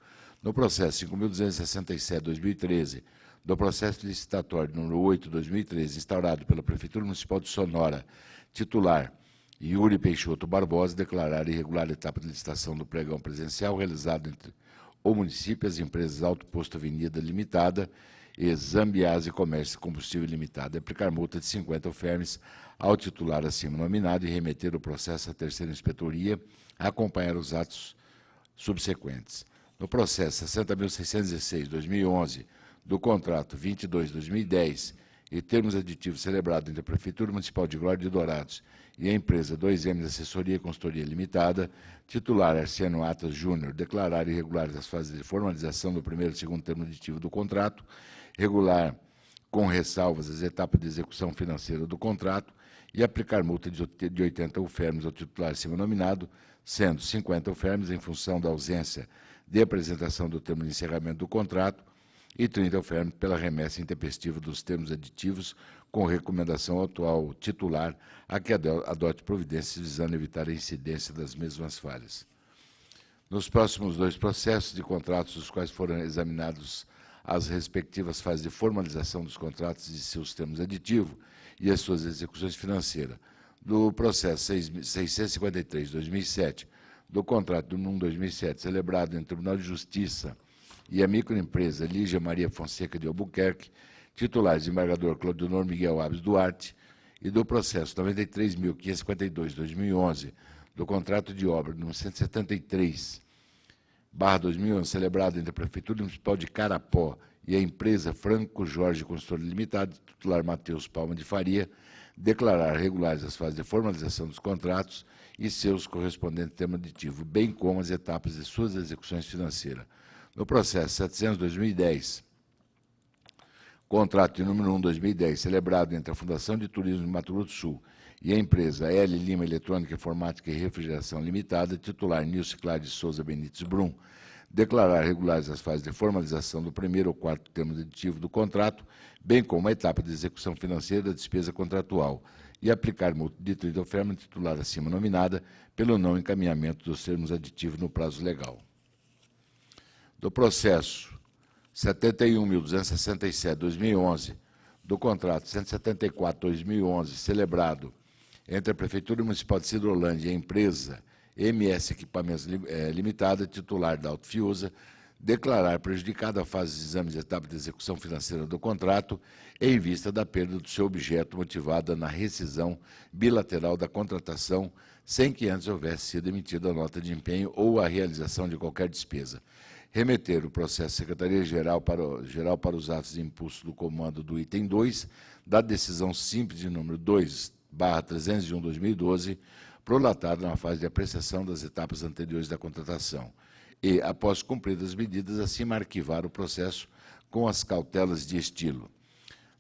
No processo 5.267/2013, do processo licitatório número 8/2013, instaurado pela Prefeitura Municipal de Sonora, titular Yuri Peixoto Barbosa, declarar irregular a etapa de licitação do pregão presencial realizado entre o município e as empresas Alto Posto Avenida Limitada e Zambiase Comércio e Combustível Limitada, aplicar multa de 50 alfermes ao titular acima nominado e remeter o processo à terceira inspetoria a acompanhar os atos subsequentes. No processo 60.616/2011, do contrato 22/2010 e termos aditivos celebrado entre a Prefeitura Municipal de Glória de Dourados e a empresa 2M de Assessoria e Consultoria Limitada, titular Arciano Atas Júnior, declarar irregulares as fases de formalização do primeiro e segundo termo aditivo do contrato, regular com ressalvas as etapas de execução financeira do contrato e aplicar multa de 80 alfermes ao titular acima nominado, sendo 50 alfermes em função da ausência de apresentação do termo de encerramento do contrato e 30 alfermes pela remessa intempestiva dos termos aditivos, com recomendação ao atual titular a que adote providências visando evitar a incidência das mesmas falhas. Nos próximos 2 processos de contratos, os quais foram examinados as respectivas fases de formalização dos contratos e seus termos aditivos e as suas execuções financeiras, do processo 653/2007, do contrato número 1/2007, celebrado em Tribunal de Justiça e a microempresa Lígia Maria Fonseca de Albuquerque, titular desembargador Claudionor Miguel Alves Duarte, e do processo 93.552/2011, do contrato de obra número 173/2011, celebrado entre a Prefeitura Municipal de Carapó e a empresa Franco Jorge Consultoria Limitada, titular Matheus Palma de Faria, declarar regulares as fases de formalização dos contratos e seus correspondentes termo aditivo, bem como as etapas de suas execuções financeiras. No processo 700/2010, contrato de número 1/2010, celebrado entre a Fundação de Turismo de Mato Grosso do Sul e a empresa L Lima Eletrônica, Informática e Refrigeração Limitada, titular Nilce Clara de Souza Benites Brum, declarar regulares as fases de formalização do primeiro ou quarto termo aditivo do contrato, bem como a etapa de execução financeira da despesa contratual, e aplicar multa de trito ao firma titular acima nominada pelo não encaminhamento dos termos aditivos no prazo legal. Do processo 71.267/2011, do contrato 174/2011, celebrado entre a Prefeitura Municipal de Sidrolândia e a empresa MS Equipamentos Limitada, titular da Autofiusa, declarar prejudicada a fase de exame de etapa de execução financeira do contrato em vista da perda do seu objeto motivada na rescisão bilateral da contratação, sem que antes houvesse sido emitida a nota de empenho ou a realização de qualquer despesa. Remeter o processo à Secretaria-Geral para os atos de impulso do comando do item 2 da decisão simples de número 2/301/2012, prolatada na fase de apreciação das etapas anteriores da contratação. E, após cumpridas as medidas, acima arquivar o processo com as cautelas de estilo.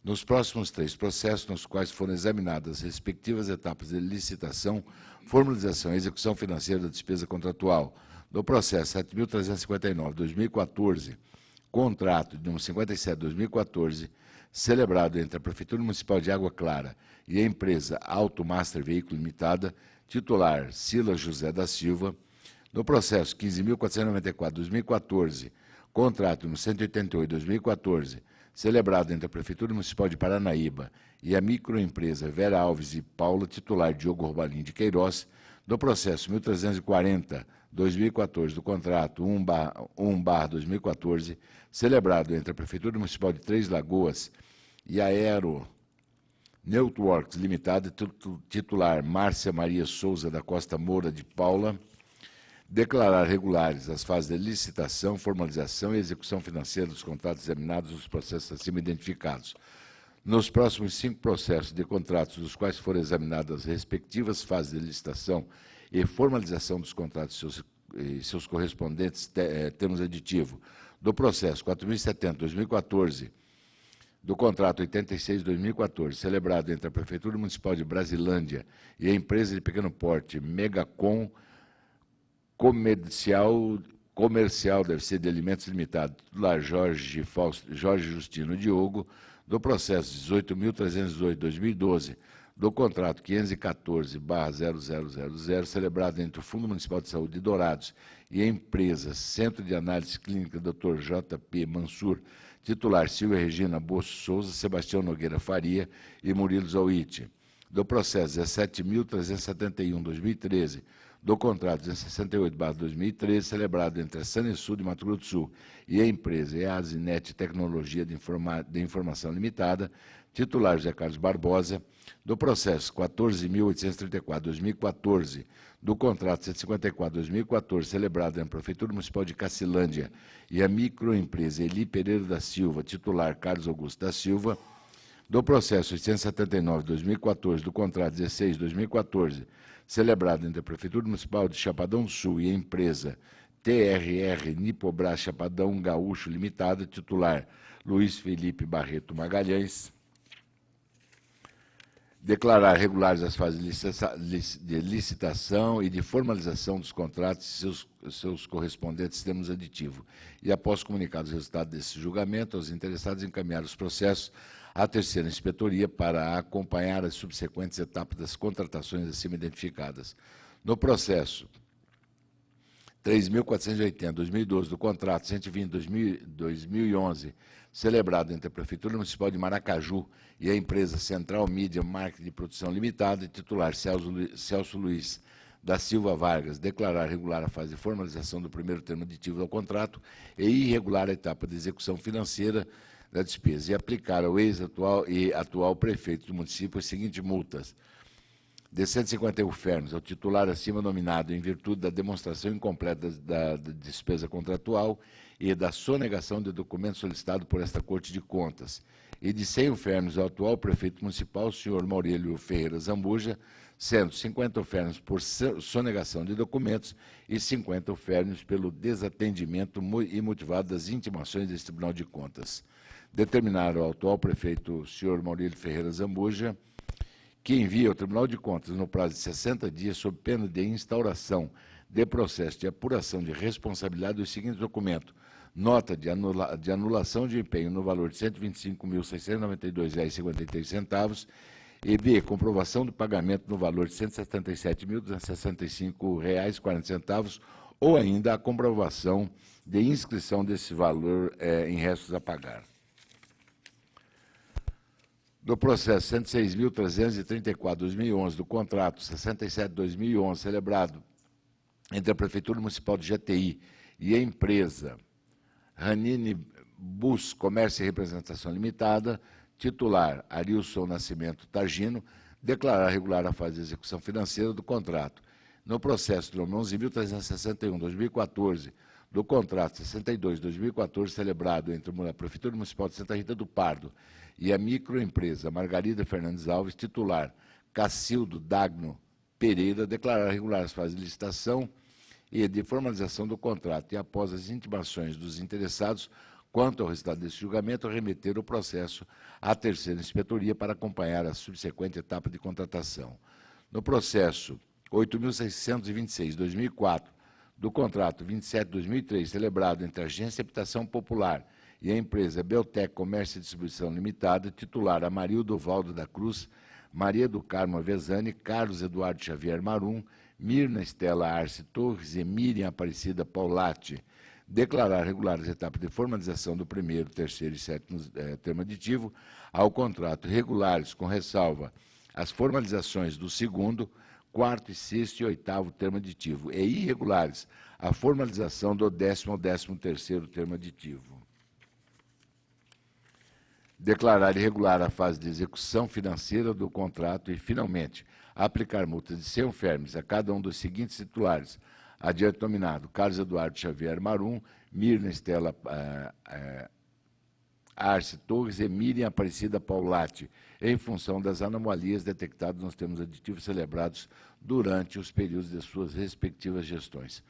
Nos próximos 3 processos, nos quais foram examinadas as respectivas etapas de licitação, formalização e execução financeira da despesa contratual, do processo 7.359/2014, contrato de número 57/2014, celebrado entre a Prefeitura Municipal de Água Clara e a empresa Automaster Veículo Limitada, titular Silas José da Silva, no processo 15.494/2014, contrato número 188/2014, celebrado entre a Prefeitura Municipal de Paranaíba e a microempresa Vera Alves e Paula, titular Diogo Robalim de Queiroz, no processo 1.340/2014 do contrato 1/2014, celebrado entre a Prefeitura Municipal de Três Lagoas e a Aero Networks Limitada, titular Márcia Maria Souza da Costa Moura de Paula, declarar regulares as fases de licitação, formalização e execução financeira dos contratos examinados nos processos acima identificados. Nos próximos 5 processos de contratos, dos quais foram examinadas as respectivas fases de licitação e formalização dos contratos e seus correspondentes termos aditivos, do processo 4.070/2014, do contrato 86/2014, celebrado entre a Prefeitura Municipal de Brasilândia e a empresa de pequeno porte Megacom Comercial de Alimentos Limitada, titular Jorge Justino Diogo, do processo 18.318/2012, do contrato 514/0000, celebrado entre o Fundo Municipal de Saúde de Dourados e a empresa Centro de Análise Clínica Dr. J.P. Mansur, titular Silvia Regina Bosso Souza, Sebastião Nogueira Faria e Murilo Zauite, do processo 17.371/2013, do contrato 268/2013, celebrado entre a Sanesul de Mato Grosso do Sul e a empresa EASINET Tecnologia de Informação Limitada, titular José Carlos Barbosa, do processo 14.834/2014, do contrato 154/2014, celebrado na Prefeitura Municipal de Cacilândia e a microempresa Eli Pereira da Silva, titular Carlos Augusto da Silva, do processo 879/2014, do contrato 16/2014, celebrado entre a Prefeitura Municipal de Chapadão do Sul e a empresa TRR Nipobras Chapadão Gaúcho Limitada, titular Luiz Felipe Barreto Magalhães, declarar regulares as fases de licitação e de formalização dos contratos e seus correspondentes termos aditivos, e, após comunicados os resultados desse julgamento, aos interessados encaminhar os processos à terceira inspetoria para acompanhar as subsequentes etapas das contratações acima identificadas. No processo 3.480/2012 do contrato 120/2011, celebrado entre a Prefeitura Municipal de Maracaju e a empresa Central Mídia Marketing de Produção Limitada, titular Celso Luiz da Silva Vargas, declarar regular a fase de formalização do primeiro termo aditivo ao contrato e irregular a etapa de execução financeira da despesa, e aplicar ao ex-atual e atual prefeito do município as seguintes multas: de 150 fernos ao titular acima nominado em virtude da demonstração incompleta da despesa contratual e da sonegação de documentos solicitado por esta Corte de Contas, e de 100 fernos ao atual prefeito municipal, senhor Maurílio Ferreira Zambuja, sendo 50 fernos por sonegação de documentos e 50 fernos pelo desatendimento imotivado das intimações desse Tribunal de Contas. Determinar ao atual prefeito, senhor Maurílio Ferreira Zambuja, que envie ao Tribunal de Contas, no prazo de 60 dias, sob pena de instauração de processo de apuração de responsabilidade, os seguintes documentos: nota de anulação de empenho no valor de R$ 125.692,53, e B, comprovação do pagamento no valor de R$ 177.265,40, ou ainda a comprovação de inscrição desse valor em restos a pagar. Do processo 106.334/2011, do contrato 67/2011, celebrado entre a Prefeitura Municipal de Jataí e a empresa Ranine Bus Comércio e Representação Limitada, titular Arilson Nascimento Targino, declarar regular a fase de execução financeira do contrato. No processo número 11.361/2014, do contrato 62/2014, celebrado entre a Prefeitura Municipal de Santa Rita do Pardo e a microempresa Margarida Fernandes Alves, titular Cacildo Dagno Pereira, declarar regular as fases de licitação e de formalização do contrato e, após as intimações dos interessados quanto ao resultado desse julgamento, remeter o processo à terceira inspetoria para acompanhar a subsequente etapa de contratação. No processo 8.626/2004, do contrato 27/2003, celebrado entre a Agência de Habitação Popular e a empresa Beltec Comércio e Distribuição Limitada, titular Amarildo Valdo da Cruz, Maria do Carmo Avezani, Carlos Eduardo Xavier Marum, Mirna Estela Arce Torres e Miriam Aparecida Paulatti, declarar regular as etapas de formalização do primeiro, terceiro e sétimo termo aditivo ao contrato regulares, com ressalva as formalizações do segundo, quarto e sexto e oitavo termo aditivo, e irregulares a formalização do 10º ao 13º termo aditivo. Declarar irregular a fase de execução financeira do contrato e, finalmente, aplicar multas de 100 fermes a cada um dos seguintes titulares: adiante nominado Carlos Eduardo Xavier Marum, Mirna Estela Arce Torres e Miriam Aparecida Paulatti, em função das anomalias detectadas nos termos aditivos celebrados durante os períodos de suas respectivas gestões.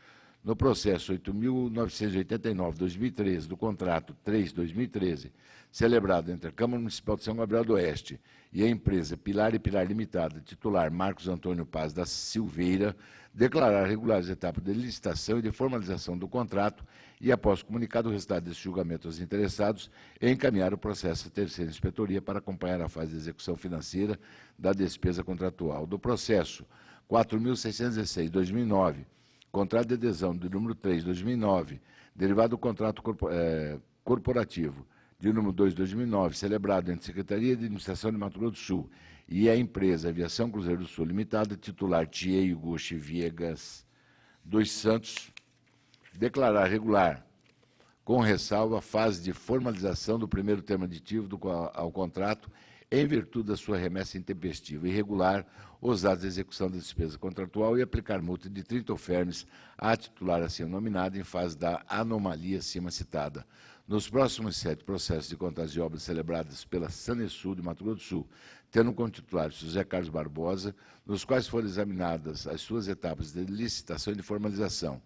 No processo 8.989/2013, do contrato 3/2013, celebrado entre a Câmara Municipal de São Gabriel do Oeste e a empresa Pilar e Pilar Limitada, titular Marcos Antônio Paz da Silveira, declarar regulares etapas de licitação e de formalização do contrato e, após comunicado o resultado desse julgamento aos interessados, encaminhar o processo à terceira inspetoria para acompanhar a fase de execução financeira da despesa contratual. Do processo 4.616/2009, contrato de adesão de número 3/2009, derivado do contrato corporativo de número 2/2009, celebrado entre a Secretaria de Administração de Mato Grosso do Sul e a empresa Aviação Cruzeiro do Sul Limitada, titular Tiei Gucci Viegas dos Santos, declarar regular, com ressalva, a fase de formalização do primeiro termo aditivo ao contrato, em virtude da sua remessa intempestiva, irregular os atos de execução da despesa contratual e aplicar multa de 30 fermes à titular assim nominada em fase da anomalia acima citada. Nos próximos 7 processos de contratos de obras celebrados pela Sanesul de Mato Grosso do Sul, tendo como titular José Carlos Barbosa, nos quais foram examinadas as suas etapas de licitação e de formalização.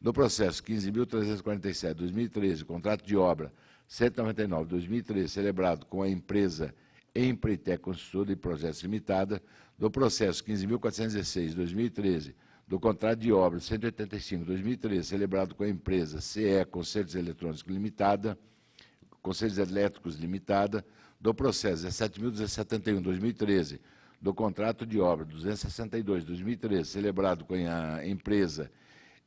No processo 15.347/2013, contrato de obra 199/2013, celebrado com a empresa Empreitec Construtora e Projetos Limitada, do processo 15.416/2013, do contrato de obra 185/2013, celebrado com a empresa CE Concertos Eletrônicos Limitada, Conselhos Elétricos Limitada, do processo 17.271/2013, do contrato de obra 262/2013, celebrado com a empresa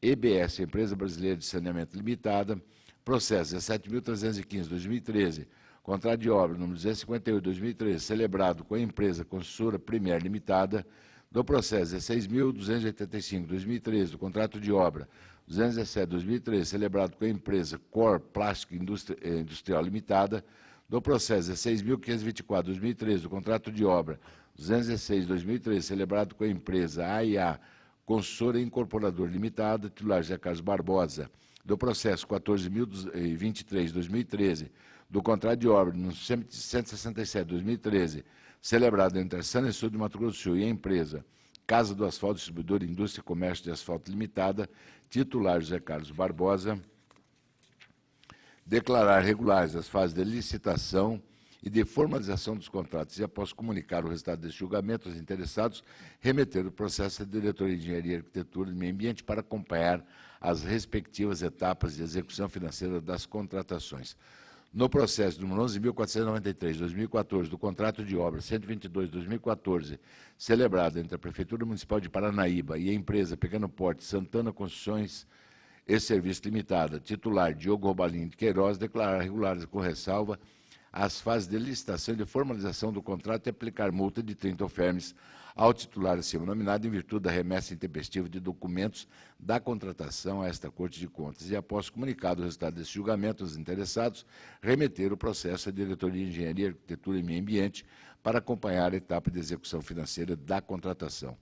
EBS, Empresa Brasileira de Saneamento Limitada, processo 17.315/2013, contrato de obra número 258/2013, celebrado com a empresa Construtora Premier Limitada, do processo 16.285/2013, do contrato de obra 217/2013, celebrado com a empresa Cor Plástica Industrial Limitada, do processo 16.524/2013, do contrato de obra 216/2013, celebrado com a empresa AIA Construtora Incorporadora Limitada, titular José Carlos Barbosa, do processo 14.023/2013, do contrato de obra no 167/2013, celebrado entre a Sanesul de Mato Grosso do Sul e a empresa Casa do Asfalto Distribuidora Indústria e Comércio de Asfalto Limitada, titular José Carlos Barbosa, declarar regulares as fases de licitação e de formalização dos contratos, e após comunicar o resultado desse julgamento aos interessados, remeter o processo à Diretoria de Engenharia, Arquitetura e Meio Ambiente para acompanhar as respectivas etapas de execução financeira das contratações. No processo número 11.493/2014 do contrato de obra 122/2014, celebrado entre a Prefeitura Municipal de Paranaíba e a empresa Pequeno Porte Santana Construções e Serviço Limitada, titular Diogo Robalim de Queiroz, declarar regulares com ressalva as fases de licitação e de formalização do contrato e aplicar multa de 30 alfermes ao titular acima nominado em virtude da remessa intempestiva de documentos da contratação a esta Corte de Contas. E, após comunicado o resultado desse julgamento aos interessados, remeter o processo à Diretoria de Engenharia, Arquitetura e Meio Ambiente para acompanhar a etapa de execução financeira da contratação.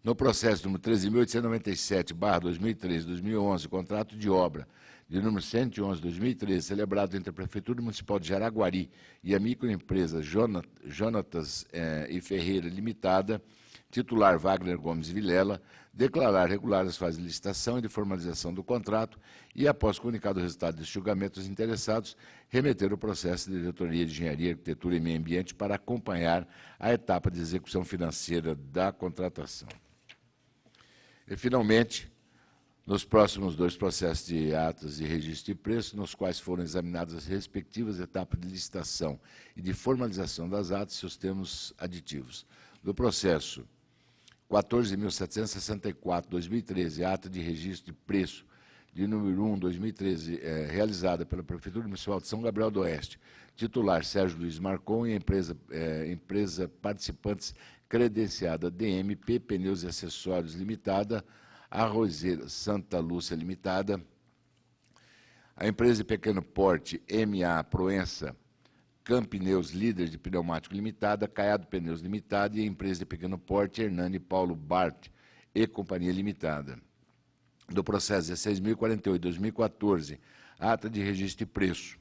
No processo número 13.897/2013-2011, contrato de obra de número 111/2013, celebrado entre a Prefeitura Municipal de Jaraguari e a microempresa Jonatas e Ferreira Limitada, titular Wagner Gomes Vilela, declarar regular as fases de licitação e de formalização do contrato e, após comunicado o resultado desse julgamento aos interessados, remeter o processo da Diretoria de Engenharia, Arquitetura e Meio Ambiente para acompanhar a etapa de execução financeira da contratação. E, finalmente, nos próximos 2 processos de atas de registro de preço, nos quais foram examinadas as respectivas etapas de licitação e de formalização das atas e seus termos aditivos. Do processo 14.764/2013, ata de registro de preço de número 1/2013, realizada pela Prefeitura Municipal de São Gabriel do Oeste, titular Sérgio Luiz Marcon e a empresa participantes credenciada DMP Pneus e Acessórios Limitada, Arrozeira Santa Lúcia Limitada, a empresa de pequeno porte MA Proença Campneus Líder de Pneumático Limitada, Caiado Pneus Limitada e a empresa de pequeno porte Hernani Paulo Bart e Companhia Limitada. Do processo 16.048/2014, ata de registro de preço.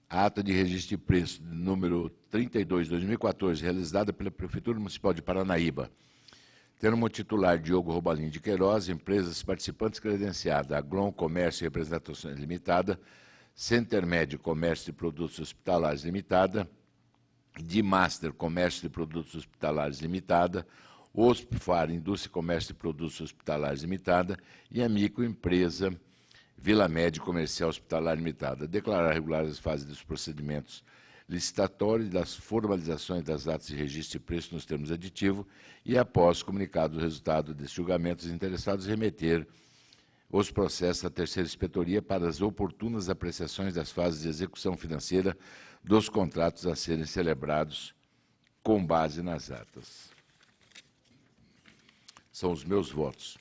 A ata de registro de preço número 32/2014, realizada pela Prefeitura Municipal de Paranaíba, tendo como titular Diogo Robalim de Queiroz, empresas participantes credenciadas, Aglon Comércio e Representações Limitada, Centermed Comércio de Produtos Hospitalares Limitada, Dimaster Comércio de Produtos Hospitalares Limitada, Hospifar Indústria e Comércio de Produtos Hospitalares Limitada e a microempresa Vila Média Comercial Hospitalar Limitada, declarar regulares as fases dos procedimentos licitatórios e das formalizações das atas de registro de preço nos termos aditivos e, após comunicado o resultado desse julgamento, os interessados remeter os processos à terceira inspetoria para as oportunas apreciações das fases de execução financeira dos contratos a serem celebrados com base nas atas. São os meus votos.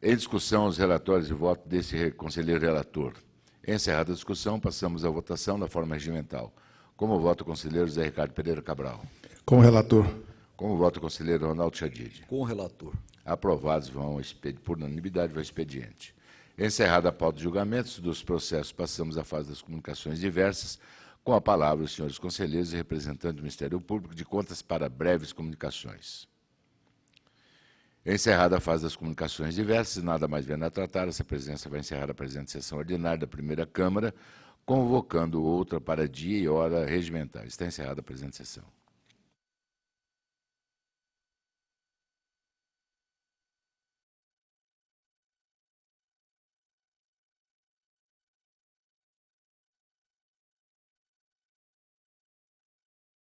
Em discussão, os relatórios de voto desse conselheiro relator. Encerrada a discussão, passamos à votação da forma regimental. Como voto o conselheiro Zé Ricardo Pereira Cabral. Com o relator. Como voto o conselheiro Ronaldo Chadid. Com o relator. Aprovados, por unanimidade, vai expediente. Encerrada a pauta de julgamentos dos processos, passamos à fase das comunicações diversas. Com a palavra, os senhores conselheiros e representantes do Ministério Público de Contas para breves comunicações. Encerrada a fase das comunicações diversas, nada mais vendo a tratar, essa presença vai encerrar a presente sessão ordinária da primeira Câmara, convocando outra para dia e hora regimentais. Está encerrada a presente sessão.